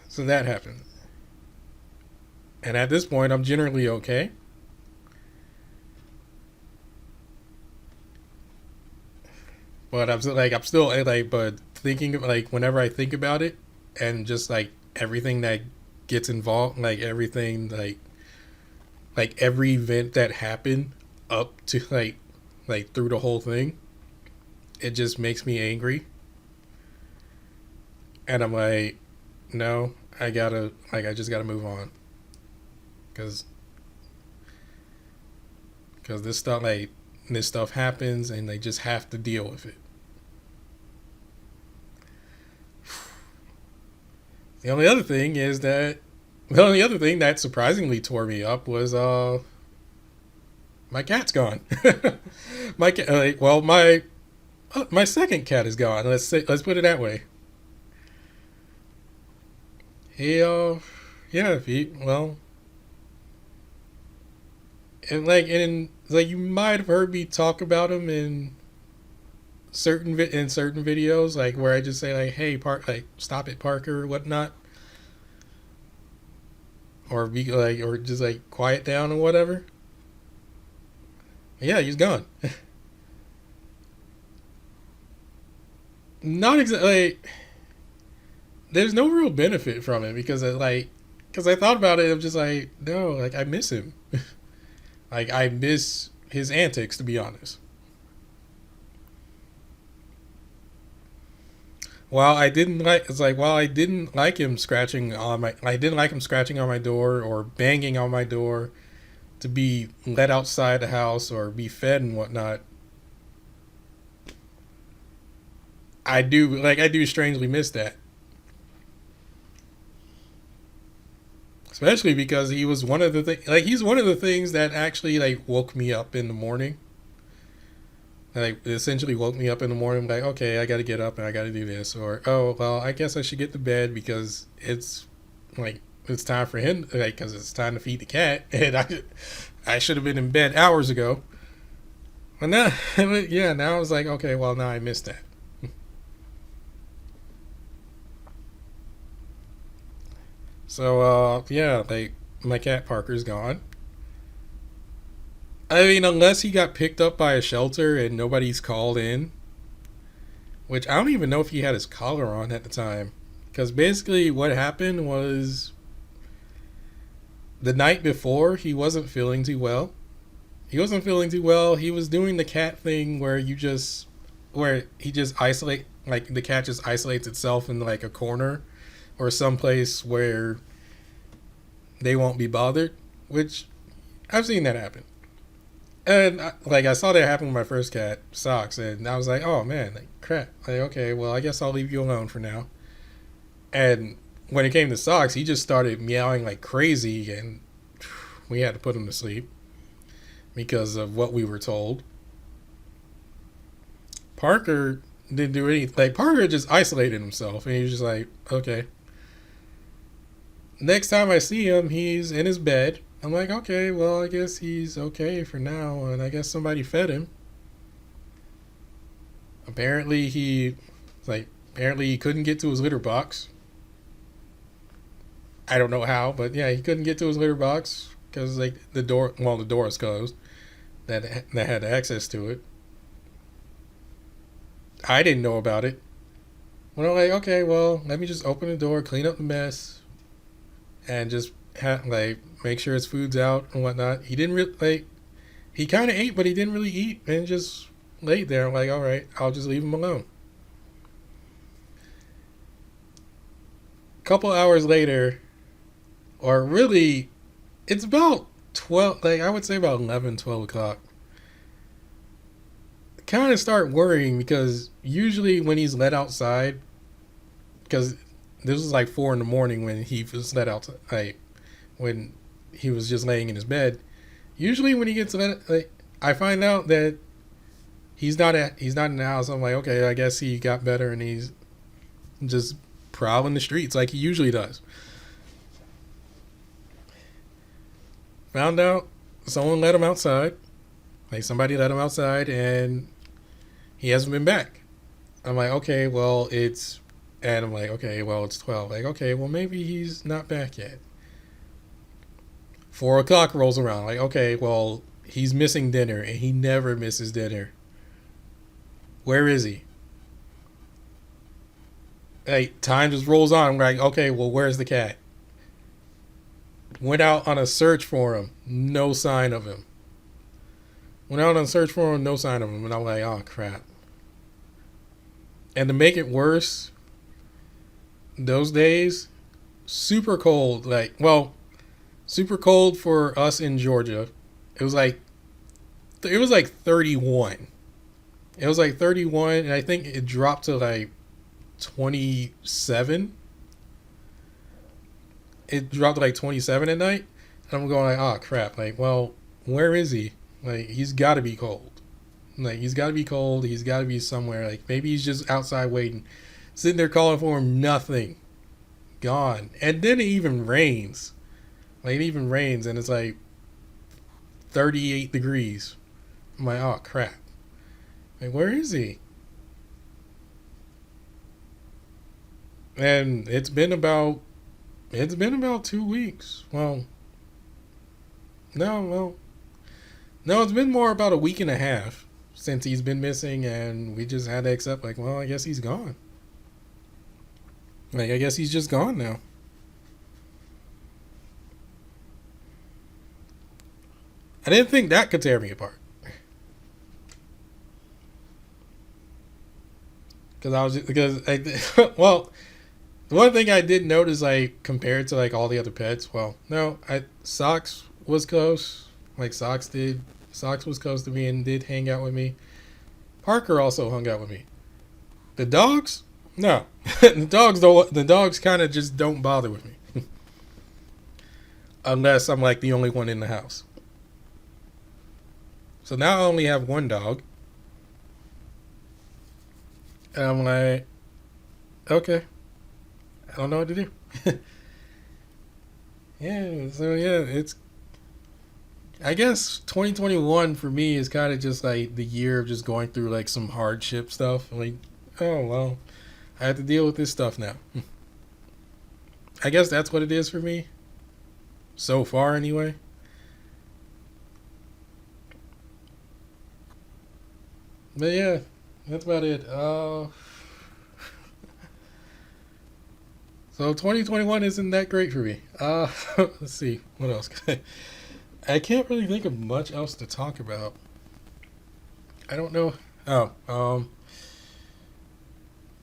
So that happened. And at this point, I'm generally okay. But I'm still like, but thinking like whenever I think about it, and just like everything that gets involved, like every event that happened up to like through the whole thing, it just makes me angry. And I'm like, no, I just gotta move on, because this stuff happens, and they just have to deal with it. The only other thing is that the only other thing that surprisingly tore me up was my cat's gone. My cat, well, my second cat is gone. Let's put it that way. He yeah, well, and like you might have heard me talk about him in certain videos, like where I just say like, hey, like stop it, Parker, or whatnot, or be like, or just like quiet down or whatever. Yeah, he's gone. Not exactly. Like, there's no real benefit from it because I thought about it. I'm just like, no, like I miss him. Like I miss his antics, to be honest. While I didn't like him scratching on my, I didn't like him scratching on my door or banging on my door to be let outside the house or be fed and whatnot, I do strangely miss that. Especially because he was one of the he's one of the things that actually like woke me up in the morning. Like essentially woke me up in the morning like, okay, I got to get up and I got to do this, or oh well, I guess I should get to bed because like it's time for him, like because it's time to feed the cat, and I should have been in bed hours ago. And now yeah, now I was like, okay, well now I missed that. So yeah, like my cat Parker's gone. I mean, unless he got picked up by a shelter and nobody's called in, which I don't even know if he had his collar on at the time. Because basically, what happened was the night before, he wasn't feeling too well. He wasn't feeling too well. He was doing the cat thing where he just like the cat just isolates itself in like a corner or someplace where they won't be bothered, which I've seen that happen. And like I saw that happen with my first cat, Socks, and I was like, oh man, like crap. Like okay, well I guess I'll leave you alone for now. And when it came to Socks, he just started meowing like crazy, and we had to put him to sleep because of what we were told. Parker didn't do anything. Like Parker just isolated himself, and he was just like, okay. Next time I see him, he's in his bed. I'm like, okay, well, I guess he's okay for now, and I guess somebody fed him. Apparently he couldn't get to his litter box. I don't know how, but yeah, he couldn't get to his litter box because like the door is closed. That had access to it. I didn't know about it. When I'm like, okay, well, let me just open the door, clean up the mess, and just make sure his food's out and whatnot. He didn't really he kind of ate, but he didn't really eat and just laid there. I'm like, all right, I'll just leave him alone. A couple hours later, or really, it's about 12, like I would say about 11, 12 o'clock. Kind of start worrying because usually when he's let outside, because this was like 4 in the morning when he was let out, like when he was just laying in his bed. Usually when he gets let, like, I find out that he's not in the house. I'm like, okay, I guess he got better and he's just prowling the streets like he usually does. Found out someone let him outside. Like somebody let him outside and he hasn't been back. I'm like, okay, well it's 12. Like, okay, well maybe he's not back yet. 4 o'clock rolls around. Like, okay, well he's missing dinner and he never misses dinner. Where is he? Like, time just rolls on. I'm like, okay, well where's the cat? Went out on a search for him. No sign of him. Went out on a search for him. No sign of him. And I'm like, oh crap. And to make it worse, those days, super cold. Super cold for us in Georgia. It was like 31. It was like 31, and I think it dropped to like 27. It dropped to like 27 at night. And I'm going like, oh crap. Like, well, where is he? Like, he's got to be cold. Like, he's got to be cold. He's got to be somewhere. Like, maybe he's just outside waiting. Sitting there calling for him. Nothing. Gone. And then it even rains. Like, it even rains, and it's like 38 degrees. I'm like, oh crap. Like, where is he? And it's been about 2 weeks. Well, no, it's been more about a week and a half since he's been missing, and we just had to accept, like, well, I guess he's gone. Like, I guess he's just gone now. I didn't think that could tear me apart. Well, the one thing I did notice, like, compared to like all the other pets, well, no, Socks was close. like Socks did. Socks was close to me and did hang out with me. Parker also hung out with me. The dogs? No. The dogs don't. The dogs kind of just don't bother with me. Unless I'm like the only one in the house. So now I only have one dog. And I'm like, okay. I don't know what to do. Yeah, so yeah, it's I guess 2021 for me is kind of just like the year of just going through like some hardship stuff. Like, oh well, I have to deal with this stuff now. I guess that's what it is for me. So far, anyway. But yeah, that's about it. So 2021 isn't that great for me. Let's see what else. I can't really think of much else to talk about. I don't know. Oh,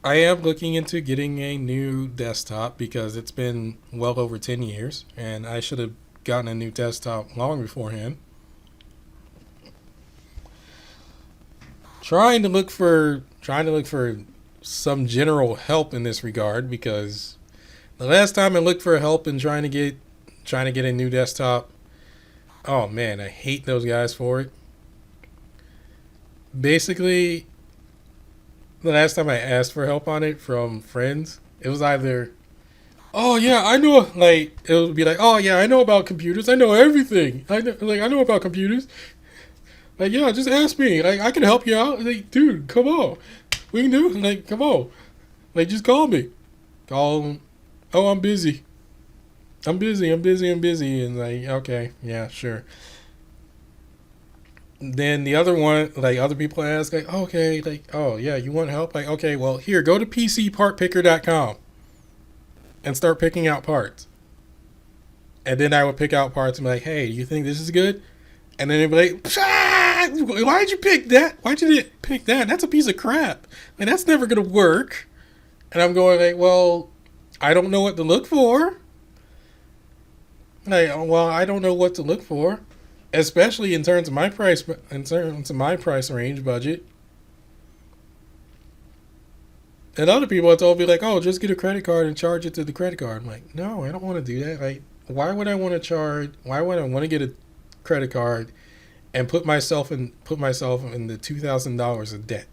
I am looking into getting a new desktop because it's been well over 10 years, and I should have gotten a new desktop long beforehand. Trying to look for some general help in this regard because the last time I looked for help in trying to get a new desktop, oh man, I hate those guys for it. Basically, the last time I asked for help on it from friends, it was either, oh yeah, I know, like it would be like, oh yeah, I know about computers, I know everything, I know about computers. Like, yeah, just ask me. Like, I can help you out. Like, dude, come on. We can do it. Like, come on. Like, just call me. Call them. Oh, I'm busy. I'm busy. And like, okay, yeah, sure. Then the other one, like, other people ask, like, okay, like, oh, yeah, you want help? Like, okay, well, here, go to PCPartPicker.com and start picking out parts. And then I would pick out parts and be like, hey, you think this is good? And then they'd be like, why'd you pick that? Why'd you pick that? That's a piece of crap. Like, that's never going to work. And I'm going like, well, I don't know what to look for. Like, well, I don't know what to look for. Especially in terms of my price range budget. And other people have told me like, oh, just get a credit card and charge it to the credit card. I'm like, no, I don't want to do that. Like, why would I want to get a credit card and put myself in the $2,000 of debt?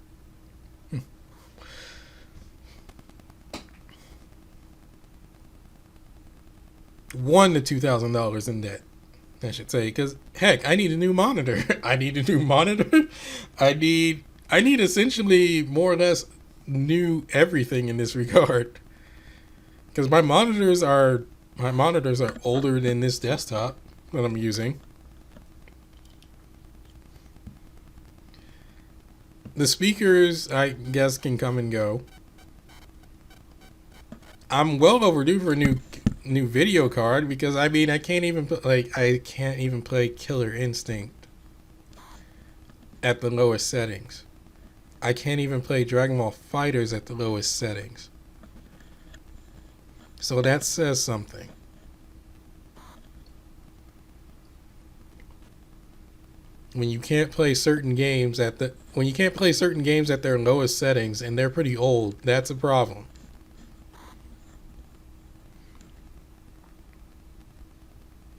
$1,000 to $2,000 in debt, I should say, because heck, I need a new monitor. I need a new monitor. I need essentially more or less new everything in this regard. Because my monitors are older than this desktop that I'm using. The speakers, I guess, can come and go. I'm well overdue for a new video card because I mean I can't even play Killer Instinct at the lowest settings. I can't even play Dragon Ball Fighters at the lowest settings. So that says something. When you can't play certain games at their lowest settings and they're pretty old, that's a problem.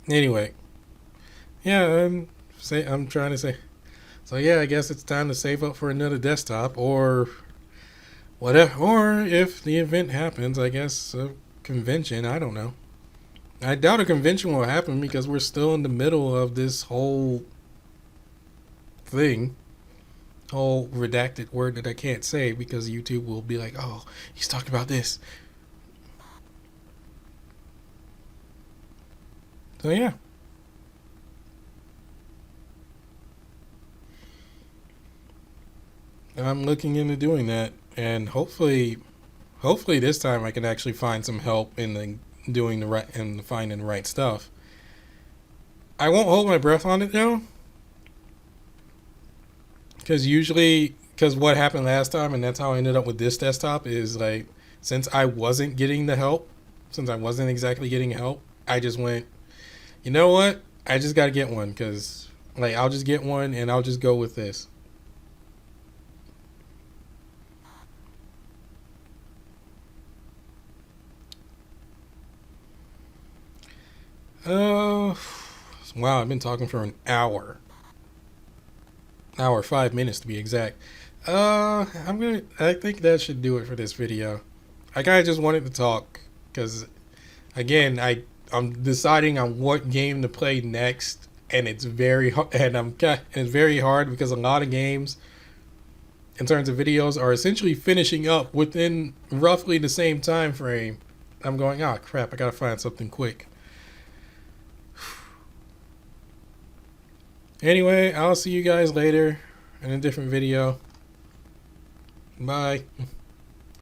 Anyway, yeah, I'm trying to say. So yeah, I guess it's time to save up for another desktop or whatever. Or if the event happens, I guess a convention. I don't know. I doubt a convention will happen because we're still in the middle of this whole thing, whole redacted word that I can't say because YouTube will be like, oh, he's talking about this. So yeah. I'm looking into doing that, and hopefully this time I can actually find some help in the doing the right and finding the right stuff. I won't hold my breath on it though, because what happened last time, and that's how I ended up with this desktop, is like since I wasn't getting the help, since I wasn't exactly getting help, I just went, you know what? I just got to get one because Like, I'll just get one and I'll just go with this. Uh, wow, I've been talking for an hour. Hour, 5 minutes to be exact. I think that should do it for this video. I kind of just wanted to talk because, again, I'm deciding on what game to play next, and it's very it's very hard because a lot of games, in terms of videos, are essentially finishing up within roughly the same time frame. I'm going, oh crap, I gotta find something quick. Anyway, I'll see you guys later in a different video. Bye.